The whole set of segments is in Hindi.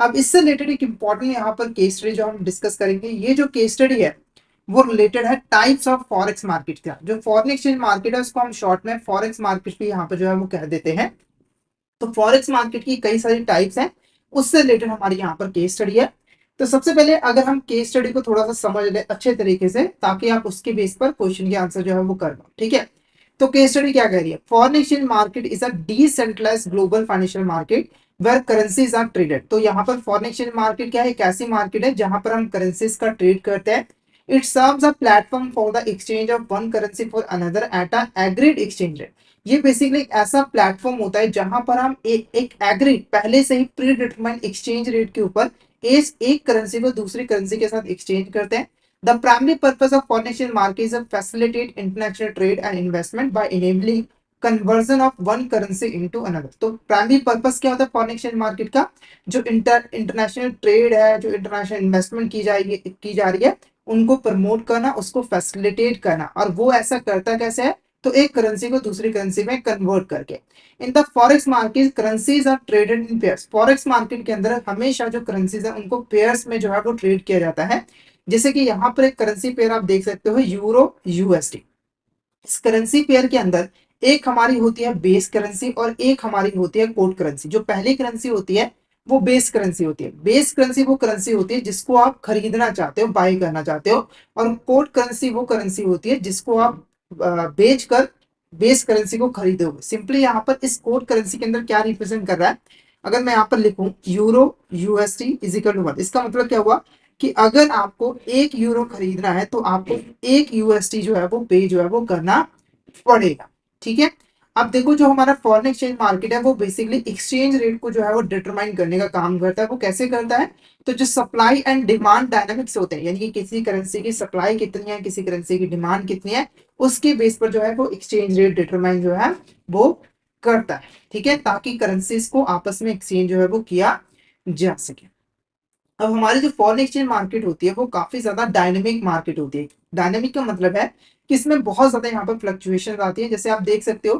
अब इससे रिलेटेड एक इंपॉर्टेंट यहाँ पर केस स्टडी जो हम डिस्कस करेंगे, ये जो केस स्टडी है वो रिलेटेड है टाइप्स ऑफ फॉरेक्स मार्केट का। जो फॉरेन एक्सचेंज मार्केट है उसको हम शॉर्ट में फॉरेक्स मार्केट भी यहाँ पर जो है वो कह देते हैं। तो फॉरेक्स मार्केट की कई सारी टाइप्स हैं, उससे रिलेटेड हमारी यहाँ पर केस स्टडी है। तो सबसे पहले अगर हम केस स्टडी को थोड़ा सा समझ लें अच्छे तरीके से, ताकि आप उसके बेस पर क्वेश्चन के आंसर जो है वो कर पाओ, ठीक है। तो केस स्टडी क्या कह रही है? Foreign exchange market is a decentralized global financial market where currencies are traded. तो यहाँ पर फॉरेन एक्सचेंज मार्केट क्या है? एक ऐसी मार्केट है जहां पर हम करेंसीज का ट्रेड करते हैं। It serves a platform for the exchange of one currency for another at a agreed exchange rate. ये बेसिकली एक ऐसा प्लेटफॉर्म होता है जहां पर हम एक एग्रीड पहले से ही प्री डिटरमाइंड एक्सचेंज रेट के ऊपर एक करेंसी को दूसरी करेंसी के साथ एक्सचेंज करते हैं। The primary purpose of foreign exchange market is facilitate international trade and investment by enabling conversion of one currency into another. तो प्राइमरी पर्पस क्या होता है फॉरेन एक्सचेंज मार्केट का? जो इंटरनेशनल ट्रेड है, जो इंटरनेशनल इन्वेस्टमेंट की जा रही है, उनको प्रमोट करना, उसको फैसिलिटेट करना। और वो ऐसा करता कैसे है? तो एक करेंसी को दूसरी करेंसी में कन्वर्ट करके। In the forex market currencies are traded in pairs. Forex market के अंदर हमेशा जो करेंसीज है उनको पेयर्स में जो है वो ट्रेड किया जाता है। जैसे कि यहाँ पर एक करेंसी पेयर आप देख सकते हो, यूरो यूएसडी। इस करेंसी पेयर के अंदर एक हमारी होती है बेस करेंसी और एक हमारी होती है कोड करेंसी। जो पहली करेंसी होती है वो बेस करेंसी होती है। बेस करेंसी वो करेंसी होती है जिसको आप खरीदना चाहते हो, बाई करना चाहते हो। और कोड करेंसी वो करेंसी होती है जिसको आप बेच कर बेस करेंसी को खरीदोगे। सिंपली यहाँ पर इस कोड करेंसी के अंदर क्या रिप्रेजेंट कर रहा है? अगर मैं यहाँ पर लिखूं euro USD is equal to 1, इसका मतलब क्या हुआ कि अगर आपको 1 यूरो खरीदना है तो आपको 1 यूएसडी जो है वो पे जो है वो करना पड़ेगा, ठीक है। अब देखो, जो हमारा फॉरेन एक्सचेंज मार्केट है वो बेसिकली एक्सचेंज रेट को जो है वो डिटरमाइन करने का काम करता है। वो कैसे करता है? तो जो सप्लाई एंड डिमांड डायनामिक्स होते हैं, यानी कि किसी करेंसी की सप्लाई कितनी है, किसी करेंसी की डिमांड कितनी है, उसके बेस पर जो है वो एक्सचेंज रेट डिटरमाइन जो है वो करता है, ठीक है, ताकि करेंसीज को आपस में एक्सचेंज जो है वो किया जा सके। अब हमारी जो फॉरेन एक्सचेंज मार्केट होती है वो काफी ज्यादा डायनेमिक मार्केट होती है। डायनेमिक का मतलब है कि इसमें बहुत ज्यादा यहाँ पर फ्लक्चुएशन आती है। जैसे आप देख सकते हो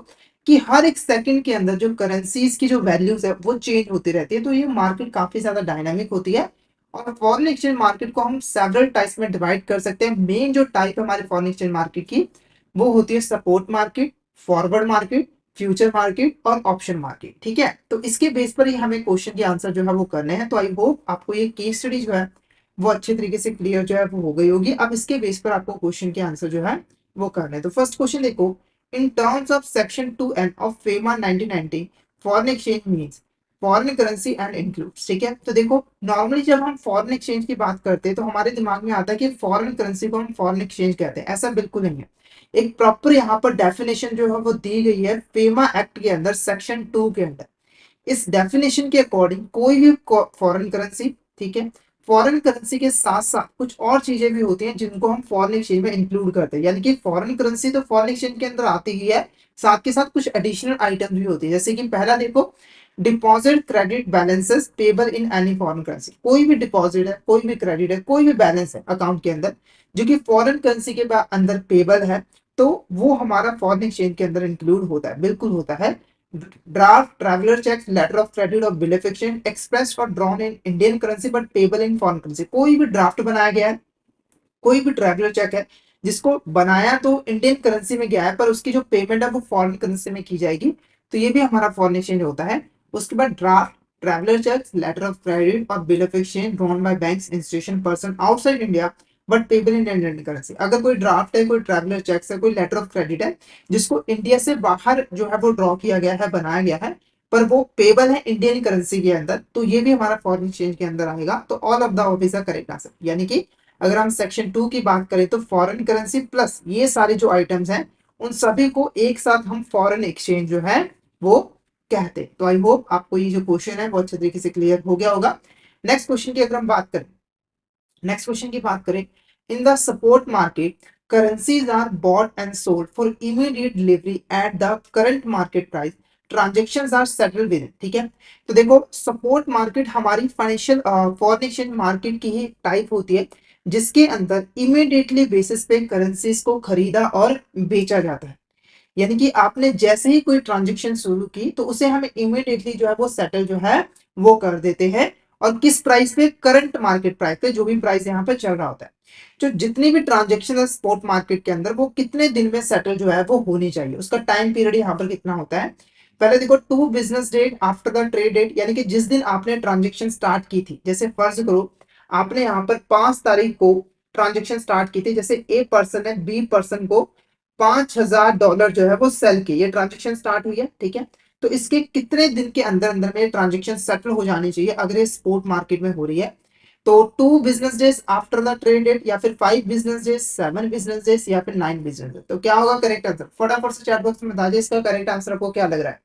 कि हर एक सेकंड के अंदर जो करेंसीज की जो वैल्यूज है वो चेंज होती रहती है। तो ये मार्केट काफी ज्यादा डायनामिक होती है। और फॉरेन एक्सचेंज मार्केट को हम सेवरल टाइप्स में डिवाइड कर सकते हैं। मेन जो टाइप है हमारे फॉरेन एक्सचेंज मार्केट की वो होती है support market, forward market, future market और ऑप्शन मार्केट, ठीक है। तो इसके बेस पर ही हमें क्वेश्चन के आंसर जो है वो करने हैं। तो आई होप आपको ये केस स्टडी जो है वो अच्छे तरीके से क्लियर जो है वो हो गई होगी। अब इसके बेस पर आपको क्वेश्चन के आंसर जो है वो करने हैं। तो फर्स्ट क्वेश्चन देखो, in terms of section 2N of FEMA 1990 foreign exchange means foreign currency and includes, ठीक है। तो देखो, नॉर्मली जब हम फॉरेन एक्सचेंज की बात करते हैं तो हमारे दिमाग में आता है कि फॉरेन करेंसी को हम फॉरेन एक्सचेंज कहते हैं। ऐसा बिल्कुल नहीं है। एक प्रॉपर यहाँ पर डेफिनेशन जो है वो दी गई है फेमा एक्ट के अंदर सेक्शन 2 के अंदर। इस डेफिनेशन के अकॉर्डिंग कोई भी फॉरेन करेंसी, ठीक है, फॉरेन करेंसी के साथ साथ कुछ और चीजें भी होती हैं जिनको हम फॉरेन एक्सचेंज में इंक्लूड करते हैं। यानी कि फॉरेन करेंसी तो फॉरेन एक्सचेंज के अंदर आती ही है, साथ के साथ कुछ एडिशनल आइटम भी होती है। जैसे कि पहला देखो, deposit credit balances payable in any foreign currency. कोई भी डिपॉजिट है, कोई भी क्रेडिट है, कोई भी बैलेंस है अकाउंट के अंदर जो कि फॉरेन करेंसी के अंदर पेबल है, तो वो हमारा फॉरेन एक्सचेंज के अंदर इंक्लूड होता है, बिल्कुल होता है। Draft, traveller cheque, letter of credit और बिल ऑफ एक्सचेंज एक्सप्रेस्ड और drawn in Indian currency but payable in foreign currency. कोई भी ड्राफ्ट बनाया गया है, कोई भी ट्रैवलर चेक है जिसको बनाया तो इंडियन करेंसी में गया है पर उसकी जो पेमेंट है वो फॉरेन करेंसी में की जाएगी, तो ये भी हमारा फॉरेन एक्सचेंज होता है। उसके बाद draft, traveller cheque, letter of credit और bill of exchange drawn by banks, institution, person outside India but payable in Indian currency. अगर कोई ड्राफ्ट है, कोई ट्रैवलर चेक है, कोई लेटर ऑफ क्रेडिट है जिसको इंडिया से बाहर जो है वो ड्रॉ किया गया है, बनाया गया है, पर वो पेबल है इंडियन करेंसी के अंदर, तो ये भी हमारा फॉरेन एक्सचेंज के अंदर आएगा। तो all of the office correct answer. यानी कि अगर हम सेक्शन 2 की बात करें तो फॉरेन करेंसी प्लस ये सारे जो आइटम्स हैं उन सभी को एक साथ हम फॉरेन एक्सचेंज जो है वो कहते हैं। तो आई होप आपको ये जो क्वेश्चन है वो अच्छे तरीके से क्लियर हो गया होगा। नेक्स्ट क्वेश्चन की अगर हम बात करें, नेक्स्ट क्वेश्चन की बात करें, in the support market currencies are bought and sold for immediate delivery at the current market price, transactions are settled with, ठीक है। तो देखो, सपोर्ट मार्केट हमारी फाइनेंशियल फॉरेन एक्सचेंज मार्केट की ही टाइप होती है जिसके अंदर इमीडिएटली बेसिस पे करेंसीज को खरीदा और बेचा जाता है। यानी कि आपने जैसे ही कोई ट्रांजेक्शन शुरू की तो उसे हम इमीडिएटली जो है वो सेटल जो है वो कर देते हैं। और किस प्राइस पे, करंट मार्केट प्राइस पे, जो भी प्राइस यहाँ पे चल रहा होता है। जो जितनी भी ट्रांजेक्शन है स्पॉट मार्केट के अंदर वो कितने दिन में सेटल जो है वो होनी चाहिए, उसका टाइम पीरियड यहाँ पर कितना होता है। पहले देखो 2 business date after the trade date, यानी कि जिस दिन आपने ट्रांजेक्शन स्टार्ट की थी। जैसे फर्ज करो आपने यहाँ पर 5 तारीख को ट्रांजेक्शन स्टार्ट की थी, जैसे ए पर्सन ने बी पर्सन को $5,000 जो है वो सेल की, ये ट्रांजेक्शन स्टार्ट हुई है, ठीक है। तो इसके कितने दिन के अंदर अंदर में ट्रांजेक्शन सेटल हो जानी चाहिए अगर ये स्पॉट मार्केट में हो रही है। तो 2 business days after the trade date, या फिर 5 बिजनेस डेज, 7 बिजनेस डेज, या फिर 9 बिजनेस डेज। तो क्या होगा करेक्ट आंसर, फटाफट से चैट बॉक्स में बता दीजिए इसका करेक्ट आंसर आपको क्या लग रहा है।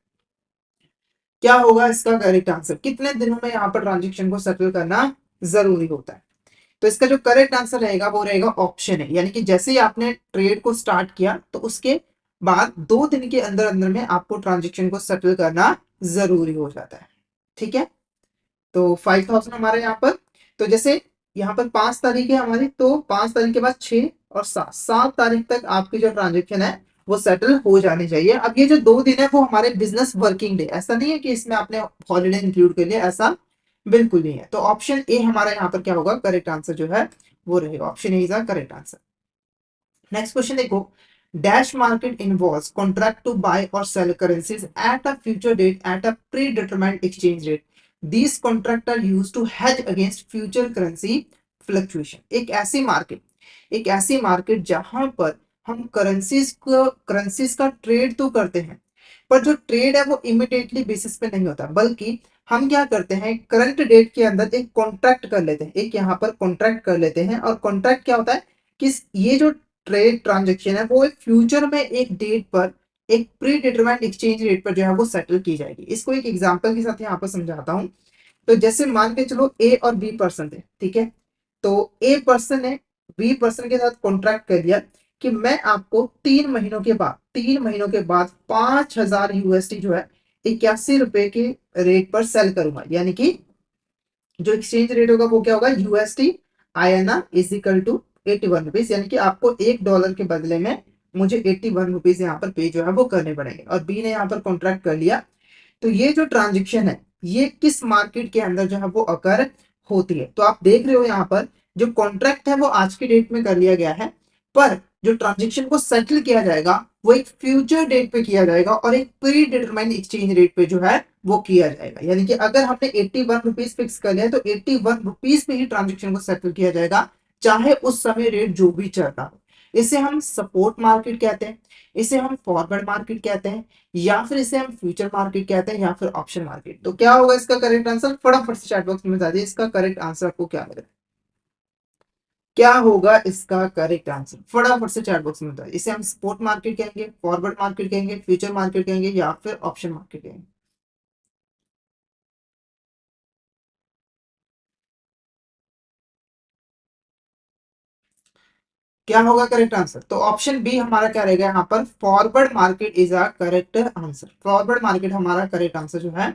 क्या होगा इसका करेक्ट आंसर, कितने दिनों में यहाँ पर ट्रांजेक्शन को सेटल करना जरूरी होता है। तो इसका जो करेक्ट आंसर रहेगा वो रहेगा ऑप्शन है, यानी कि जैसे ही आपने ट्रेड को स्टार्ट किया तो उसके बाद 2 दिन के अंदर अंदर में आपको ट्रांजेक्शन को सेटल करना जरूरी हो जाता है, ठीक है। तो 5,000 हमारे यहाँ पर, तो जैसे यहाँ पर 5 तारीख है हमारी, तो 5 तारीख के बाद 6 और 7 तारीख तक आपकी जो ट्रांजेक्शन है वो सेटल हो जानी चाहिए। अब ये जो 2 दिन है वो हमारे बिजनेस वर्किंग डे, ऐसा नहीं है कि इसमें आपने हॉलीडे इंक्लूड कर लिया, ऐसा बिल्कुल नहीं है। तो ऑप्शन ए हमारा यहाँ पर क्या होगा करेक्ट आंसर जो है वो रहेगा, option A is the correct answer. Next question देखो, dash market involves contract to buy और sell currencies at a future date at a predetermined exchange rate. These contract are used to hedge against future currency fluctuation. एक ऐसी मार्केट जहां पर हम करेंसीज का ट्रेड तो करते हैं, पर जो ट्रेड है वो इमिडिएटली बेसिस पे नहीं होता, बल्कि हम क्या करते हैं करंट डेट के अंदर एक कॉन्ट्रैक्ट कर लेते हैं, एक यहाँ पर कॉन्ट्रैक्ट कर लेते हैं। और कॉन्ट्रैक्ट क्या होता है कि ये जो ट्रेड ट्रांजेक्शन है वो एक फ्यूचर में एक डेट पर एक प्री डिटरमाइंड एक्सचेंज रेट पर जो है वो सेटल की जाएगी। इसको एक एग्जांपल के साथ यहाँ पर समझाता हूँ। तो जैसे मान के चलो ए और बी पर्सन थे, ठीक है। तो ए पर्सन ने बी पर्सन के साथ कॉन्ट्रैक्ट कर दिया कि मैं आपको 3 महीनों के बाद 5,000 USD जो है 81 रुपए के रेट पर सेल करूंगा, यानी कि जो एक्सचेंज रेट होगा वो क्या होगा USD/INR is equal to 81 rupees, यानी कि आपको $1 के बदले में मुझे 81 रुपीज यहाँ पर पे जो है वो करने पड़ेंगे। और बी ने यहाँ पर कॉन्ट्रैक्ट कर लिया। तो ये जो ट्रांजेक्शन है ये किस मार्केट के अंदर जो है वो अकर होती है। तो आप देख रहे हो यहाँ पर जो कॉन्ट्रैक्ट है वो आज के डेट में कर लिया गया है, पर जो ट्रांजेक्शन को सेटल किया जाएगा वो एक फ्यूचर डेट पे किया जाएगा और एक प्री डिटरमाइंड एक्सचेंज रेट पे जो है वो किया जाएगा। यानी कि अगर हमने 81 रुपीज फिक्स कर लिया है तो 81 रुपीज पे ही ट्रांजेक्शन को सेटल किया जाएगा, चाहे उस समय रेट जो भी चल रहा हो। इसे हम सपोर्ट मार्केट कहते हैं, इसे हम फॉरवर्ड मार्केट कहते हैं, या फिर इसे हम फ्यूचर मार्केट कहते हैं, या फिर ऑप्शन मार्केट। तो क्या होगा इसका करेक्ट आंसर, फटाफट से चैट बॉक्स में बता दीजिए इसका करेक्ट आंसर आपको क्या लग रहा है। क्या होगा इसका करेक्ट आंसर, फटाफट से चैट बॉक्स में बताइए। इसे हम स्पॉट मार्केट कहेंगे, फॉरवर्ड मार्केट कहेंगे, फ्यूचर मार्केट कहेंगे, या फिर ऑप्शन मार्केट कहेंगे। क्या होगा करेक्ट आंसर, तो ऑप्शन बी हमारा क्या रहेगा यहाँ पर, forward market is a correct answer. Forward market हमारा करेक्ट आंसर जो है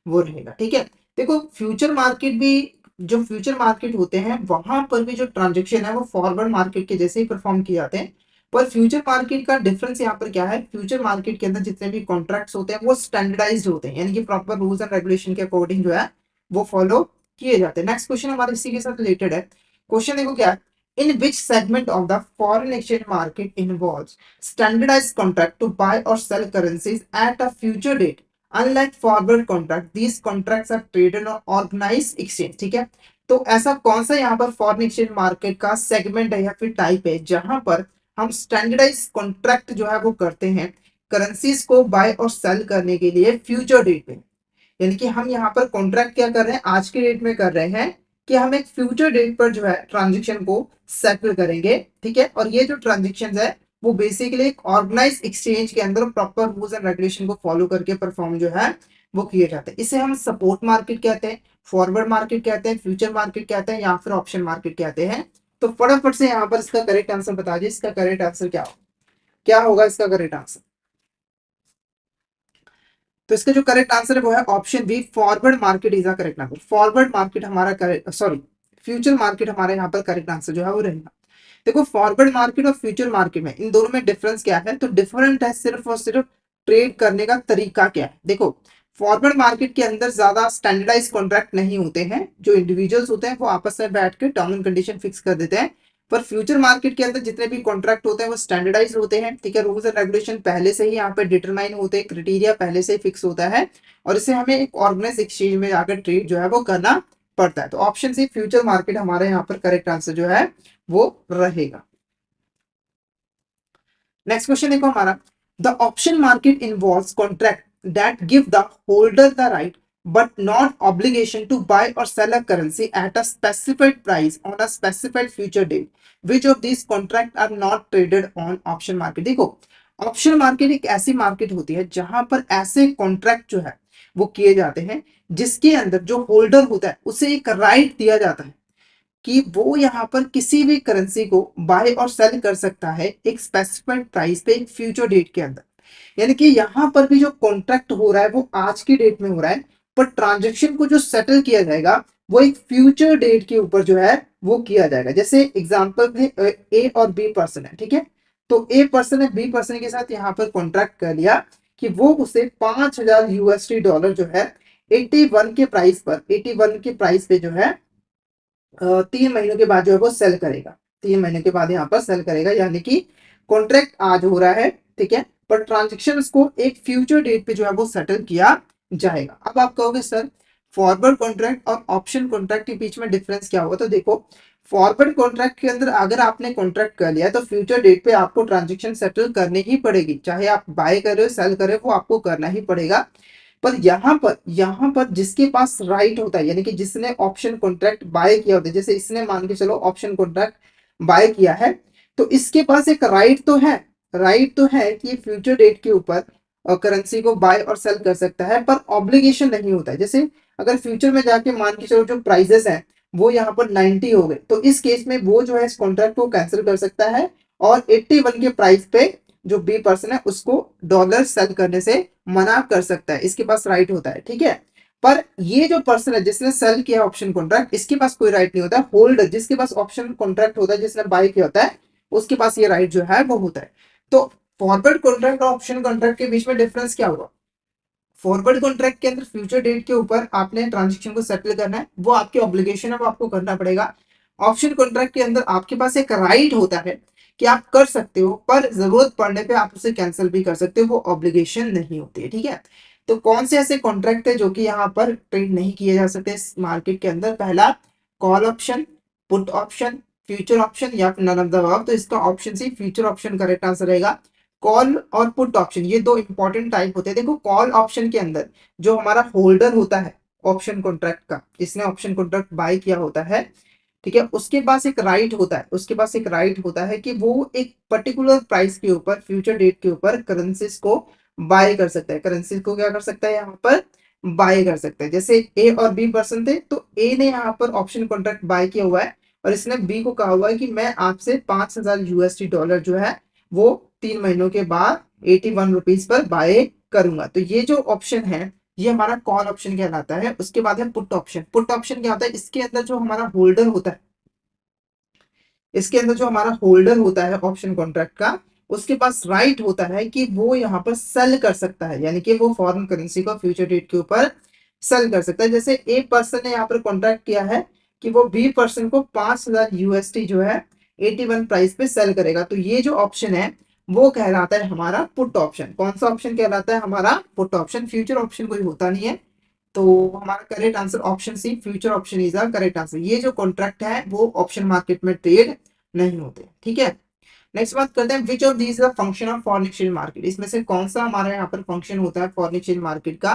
वो रहेगा, ठीक है। देखो फ्यूचर मार्केट भी, जो फ्यूचर मार्केट होते हैं वहां पर भी जो ट्रांजेक्शन है वो फॉरवर्ड मार्केट के जैसे ही परफॉर्म किए जाते हैं। पर फ्यूचर मार्केट का डिफरेंस यहाँ पर क्या है, फ्यूचर मार्केट के अंदर जितने भी कॉन्ट्रैक्ट्स होते हैं वो स्टैंडर्डाइज्ड होते हैं, यानी कि प्रॉपर रूल्स एंड रेगुलेशन के अकॉर्डिंग जो है वो फॉलो किए जाते हैं। नेक्स्ट क्वेश्चन हमारे इसी के साथ रिलेटेड है। क्वेश्चन देखो क्या है, in which segment of the foreign exchange market involves standardized contract to buy or sell currencies at a future date, unlike forward contract these contracts are traded on organized exchange। ठीक है, तो ऐसा कौन सा यहाँ पर फॉरेन एक्सचेंज मार्केट का सेगमेंट है या फिर टाइप है जहां पर हम स्टैंडर्डाइज कॉन्ट्रैक्ट जो है वो करते हैं करेंसीज को बाय और सेल करने के लिए फ्यूचर डेट पे। यानी कि हम यहाँ पर कॉन्ट्रैक्ट क्या कर रहे हैं, आज के डेट में कर रहे हैं कि हम एक फ्यूचर डेट पर जो है ट्रांजेक्शन को सेटल करेंगे, ठीक है। और ये जो ट्रांजेक्शन है वो बेसिकली एक ऑर्गेनाइज एक्सचेंज के अंदर प्रॉपर रूल्स एंड रेगुलेशन को फॉलो करके परफॉर्म जो है वो किए जाते हैं। इसे हम सपोर्ट मार्केट कहते हैं, फॉरवर्ड मार्केट कहते हैं, फ्यूचर मार्केट कहते हैं, या फिर ऑप्शन मार्केट कहते हैं। तो फटाफट से यहाँ पर इसका करेक्ट आंसर बता दीजिए, इसका करेक्ट आंसर क्या होगा, क्या होगा इसका करेक्ट आंसर। तो इसका जो करेक्ट आंसर है वो है option B, forward market is the correct answer. Forward market हमारा करेक्ट, सॉरी फ्यूचर मार्केट हमारे यहाँ पर करेक्ट आंसर जो है वो रहेगा। देखो फॉरवर्ड मार्केट और फ्यूचर मार्केट में इन दोनों में डिफरेंस क्या है, तो डिफरेंट है सिर्फ और सिर्फ ट्रेड करने का तरीका क्या है। देखो फॉरवर्ड मार्केट के अंदर ज्यादा स्टैंडर्डाइज कॉन्ट्रैक्ट नहीं होते हैं, जो इंडिविजुअल्स होते हैं वो आपस में बैठ के टर्म एंड कंडीशन फिक्स कर देते हैं। पर फ्यूचर मार्केट के अंदर जितने भी कॉन्ट्रैक्ट होते हैं वो स्टैंडर्डाइज होते हैं, ठीक है। रूल्स एंड रेगुलेशन पहले से ही यहाँ पे डिटरमाइन होते हैं, क्राइटेरिया पहले से ही फिक्स होता है, और इसे हमें एक ऑर्गेनाइज एक्सचेंज में जाकर ट्रेड जो है वो करना पड़ता है। तो ऑप्शन सी फ्यूचर मार्केट हमारे यहाँ पर करेक्ट आंसर जो है वो रहेगा। नेक्स्ट क्वेश्चन देखो हमारा, the option market involves contract that give the holder the right but not obligation to buy or sell a currency at a specified price on a specified future date. Which of these contracts are not traded on option market? देखो, ऑप्शन मार्केट एक ऐसी मार्केट होती है जहां पर ऐसे कॉन्ट्रैक्ट जो है वो किए जाते हैं जिसके अंदर जो होल्डर होता है उसे एक राइट दिया जाता है कि वो यहाँ पर किसी भी करेंसी को बाय और सेल कर सकता है एक स्पेसिफाइड प्राइस पे एक फ्यूचर डेट के अंदर। यानी कि यहाँ पर भी जो कॉन्ट्रैक्ट हो रहा है वो आज की डेट में हो रहा है, पर ट्रांजेक्शन को जो सेटल किया जाएगा वो एक फ्यूचर डेट के ऊपर जो है वो किया जाएगा। जैसे एग्जांपल में ए और बी पर्सन है, ठीक है। तो ए पर्सन ने बी पर्सन के साथ यहाँ पर कॉन्ट्रैक्ट कर लिया कि वो उसे 5,000 यूएसडी डॉलर जो है 81 के प्राइस पर 81 के प्राइस पे जो है 3 महीनों के बाद जो है वो सेल करेगा। 3 महीने के बाद यहाँ पर सेल करेगा, यानी कि कॉन्ट्रैक्ट आज हो रहा है, ठीक है, पर ट्रांजेक्शन को एक फ्यूचर डेट पे जो है वो सेटल किया जाएगा। अब आप कहोगे सर फॉरवर्ड कॉन्ट्रैक्ट और ऑप्शन कॉन्ट्रैक्ट के बीच में डिफरेंस क्या होगा? तो देखो, फॉरवर्ड कॉन्ट्रैक्ट के अंदर अगर आपने कॉन्ट्रैक्ट कर लिया है तो फ्यूचर डेट पे आपको ट्रांजेक्शन सेटल करनी ही पड़ेगी, चाहे आप बाय कर रहे हो सेल कर रहे हो वो आपको करना ही पड़ेगा। पर यहाँ पर जिसके पास राइट होता है, यानी कि जिसने ऑप्शन कॉन्ट्रैक्ट बाय किया होता है, जैसे इसने मान के चलो ऑप्शन कॉन्ट्रैक्ट बाय किया है, तो इसके पास एक राइट तो है, राइट तो है कि फ्यूचर डेट के ऊपर करेंसी को बाय और सेल कर सकता है, पर ऑब्लिगेशन नहीं होता है। जैसे अगर फ्यूचर में जाके मान के चलो जो प्राइजेस हैं वो यहाँ पर 90 हो गए, तो इस केस में वो जो है इस कॉन्ट्रैक्ट को कैंसिल कर सकता है और 81 के प्राइस पे जो बी पर्सन है उसको डॉलर सेल करने से मना कर सकता है, इसके पास राइट होता है, ठीक है। पर ये जो पर्सन है जिसने सेल किया ऑप्शन कॉन्ट्रैक्ट, इसके पास कोई राइट नहीं होता है। होल्डर जिसके पास ऑप्शन कॉन्ट्रैक्ट होता है, जिसने बाय किया होता है, उसके पास ये राइट जो है वो होता है। तो फॉरवर्ड कॉन्ट्रैक्ट और ऑप्शन कॉन्ट्रैक्ट के बीच में डिफरेंस क्या होगा? फॉरवर्ड कॉन्ट्रैक्ट के अंदर फ्यूचर डेट के ऊपर आपने ट्रांजेक्शन को सेटल करना है, वो आपकी ऑब्लिगेशन है, वो आपको करना पड़ेगा। ऑप्शन कॉन्ट्रैक्ट के अंदर आपके पास एक राइट होता है कि आप कर सकते हो, पर जरूरत पड़ने पे आप उसे कैंसिल भी कर सकते हो, वो ऑब्लिगेशन नहीं होती है, ठीक है। तो कौन से ऐसे कॉन्ट्रैक्ट है जो कि यहाँ पर ट्रेड नहीं किए जा सकते इस मार्केट के अंदर? पहला call option, put option, future option या फिर नन ऑफ द अबव। तो इसका option C future option correct answer रहेगा। कॉल और पुट ऑप्शन ये दो इंपॉर्टेंट टाइप होते हैं। देखो, कॉल ऑप्शन के अंदर जो हमारा होल्डर होता है ऑप्शन कॉन्ट्रैक्ट का, जिसने ऑप्शन कॉन्ट्रैक्ट बाय किया होता है, ठीक है, उसके पास एक राइट होता है, उसके पास एक राइट होता है कि वो एक पर्टिकुलर प्राइस के ऊपर फ्यूचर डेट के ऊपर करेंसीज को बाय कर सकता है। करेंसीज को क्या कर सकता है? यहाँ पर बाय कर सकता है। जैसे ए और बी पर्सन थे, तो ए ने यहाँ पर ऑप्शन कॉन्ट्रैक्ट बाय किया हुआ है और इसने बी को कहा हुआ है कि मैं आपसे 5,000 यूएसडी डॉलर जो है वो 3 महीनों के बाद 81 रुपीज पर बाय करूंगा। तो ये जो ऑप्शन है ये हमारा कॉल ऑप्शन कहलाता है। उसके बाद है पुट ऑप्शन। पुट ऑप्शन क्या होता है? इसके अंदर जो हमारा होल्डर होता है, इसके अंदर जो हमारा होल्डर होता है ऑप्शन कॉन्ट्रैक्ट का, उसके पास राइट होता है कि वो यहाँ पर सेल कर सकता है, यानी कि वो फॉरेन करेंसी को फ्यूचर डेट के ऊपर सेल कर सकता है। जैसे ए पर्सन ने यहाँ पर कॉन्ट्रैक्ट किया है कि वो बी पर्सन को 5,000 यूएसडी जो है 81 प्राइस पे सेल करेगा, तो ये जो ऑप्शन है वो कहलाता है हमारा पुट ऑप्शन। कौन सा ऑप्शन कहलाता है? हमारा पुट ऑप्शन। फ्यूचर ऑप्शन कोई होता नहीं है, तो हमारा correct answer option C future option is the correct answer. ये जो कॉन्ट्रैक्ट है वो ऑप्शन मार्केट में ट्रेड नहीं होते, ठीक है। नेक्स्ट बात करते हैं, which of these the function of foreign exchange market? इसमें से कौन सा हमारे यहाँ पर फंक्शन होता है फॉरेन एक्सचेंज मार्केट का?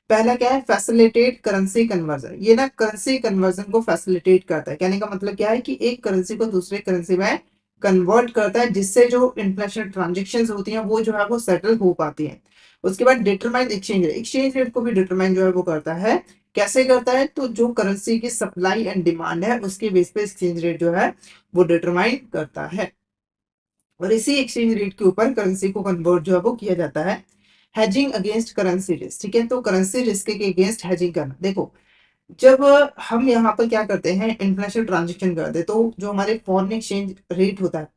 पहला क्या है? Facilitate currency conversion. ये ना करेंसी कन्वर्जन को फैसिलिटेट करता है। कहने का मतलब क्या है कि एक करेंसी को दूसरे करेंसी में कन्वर्ट करता है, जिससे जो इंटरनेशनल ट्रांजेक्शन होती हैं वो जो है वो सेटल हो पाती हैं। उसके बाद determine exchange rate. Exchange rate को भी डिटरमाइन जो है वो करता है। कैसे करता है? तो जो करेंसी की सप्लाई एंड डिमांड है उसके बेस पे एक्सचेंज रेट जो है वो डिटरमाइन करता है, और इसी एक्सचेंज रेट के ऊपर करेंसी को कन्वर्ट जो है वो किया जाता है। हेजिंग अगेंस्ट करेंसी रिस्क, ठीक है, तो करेंसी रिस्क के अगेंस्ट हेजिंग करना। देखो, जब हम यहाँ पर क्या करते हैं इंटरनेशनल ट्रांजेक्शन करते हैं, तो जो हमारे फॉरेन एक्सचेंज रेट होता है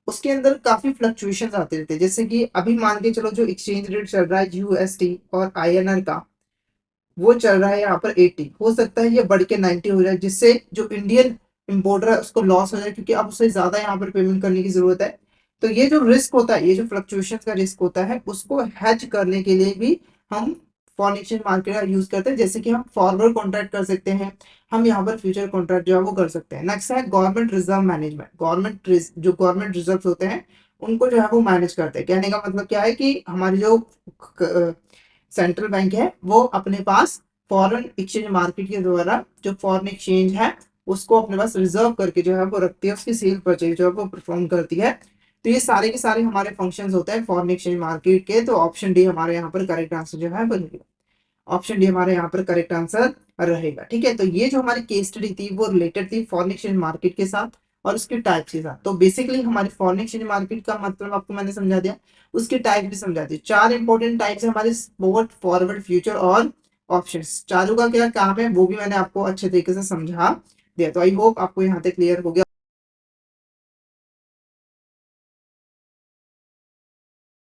उसके अंदर काफी फ्लक्चुएशन आते रहते हैं। जैसे कि अभी मान के चलो जो एक्सचेंज रेट चल रहा है यूएसडी और आईएनआर का, वो चल रहा है यहाँ पर 80, हो सकता है ये बढ़ के 90 हो जाए, जिससे जो इंडियन इम्पोर्टर है उसको लॉस हो जाए, क्योंकि अब उसे ज्यादा यहाँ पर पेमेंट करने की जरूरत है। तो ये जो रिस्क होता है, ये जो फ्लक्चुएशन का रिस्क होता है, उसको हेज करने के लिए भी हम फॉरेन एक्सचेंज मार्केट का यूज करते हैं। जैसे कि हम फॉरवर्ड कॉन्ट्रैक्ट कर सकते हैं, हम यहाँ पर फ्यूचर कॉन्ट्रैक्ट जो है वो कर सकते हैं। नेक्स्ट है गवर्नमेंट रिजर्व मैनेजमेंट। जो गवर्नमेंट रिजर्व होते हैं उनको जो है वो मैनेज करते हैं। कहने का मतलब क्या है कि हमारी जो सेंट्रल बैंक है वो अपने पास फॉरेन एक्सचेंज मार्केट के द्वारा जो फॉरेन एक्सचेंज है उसको अपने पास रिजर्व करके जो है वो रखती है, उसकी सेल परचेज जो है वो परफॉर्म करती है। तो ये सारे के सारे हमारे फंक्शंस होते हैं फॉरेन एक्सचेंज मार्केट के। तो ऑप्शन डी हमारे यहाँ पर करेक्ट आंसर जो है बनेगा। ऑप्शन डी हमारे यहाँ पर करेक्ट आंसर रहेगा। ठीक है, तो ये जो हमारी केस स्टडी थी वो रिलेटेड थी फॉरेन एक्सचेंज मार्केट के साथ और उसके टाइप के साथ। तो बेसिकली हमारी फॉरेन एक्सचेंज मार्केट का मतलब आपको मैंने समझा दिया, उसके टाइप भी समझा दिए। चार इंपॉर्टेंट टाइप्स है हमारे, स्पॉट, फॉरवर्ड, फ्यूचर और ऑप्शंस। चारों का क्या काम है वो भी मैंने आपको अच्छे तरीके से समझा दिया। तो आई होप आपको यहाँ तक क्लियर हो गया।